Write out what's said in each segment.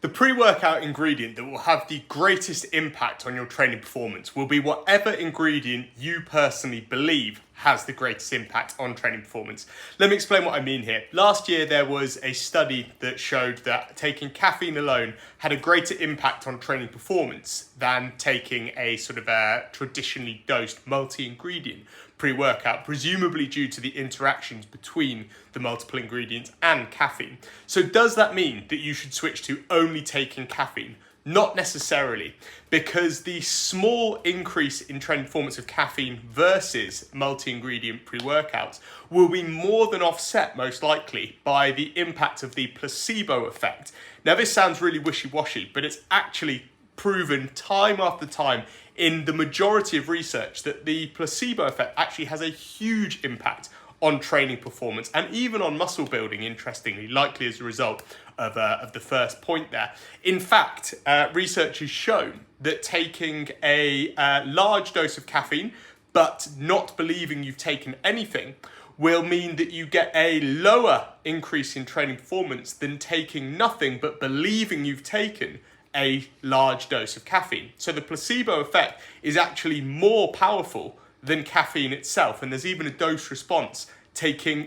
The pre-workout ingredient that will have the greatest impact on your training performance will be whatever ingredient you personally believe has the greatest impact on training performance. Let me explain what I mean here. Last year there was a study that showed that taking caffeine alone had a greater impact on training performance than taking a sort of a traditionally dosed multi-ingredient pre-workout, presumably due to the interactions between the multiple ingredients and caffeine. So does that mean that you should switch to only taking caffeine? Not necessarily, because the small increase in training performance of caffeine versus multi-ingredient pre-workouts will be more than offset, most likely, by the impact of the placebo effect. Now, this sounds really wishy-washy, but it's actually proven time after time in the majority of research that the placebo effect actually has a huge impact on training performance and even on muscle building, interestingly, likely as a result of the first point there. In fact, research has shown that taking a large dose of caffeine but not believing you've taken anything will mean that you get a lower increase in training performance than taking nothing but believing you've taken a large dose of caffeine. So the placebo effect is actually more powerful than caffeine itself, and there's even a dose response.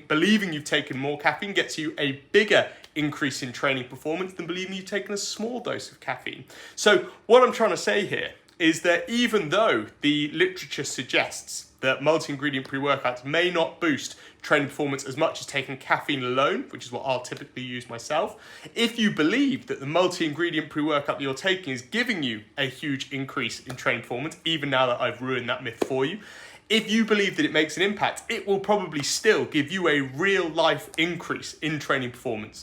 Believing you've taken more caffeine gets you a bigger increase in training performance than believing you've taken a small dose of caffeine. So what I'm trying to say here is that even though the literature suggests that multi-ingredient pre-workouts may not boost training performance as much as taking caffeine alone, which is what I'll typically use myself, if you believe that the multi-ingredient pre-workout that you're taking is giving you a huge increase in training performance, even now that I've ruined that myth for you, if you believe that it makes an impact, it will probably still give you a real life increase in training performance.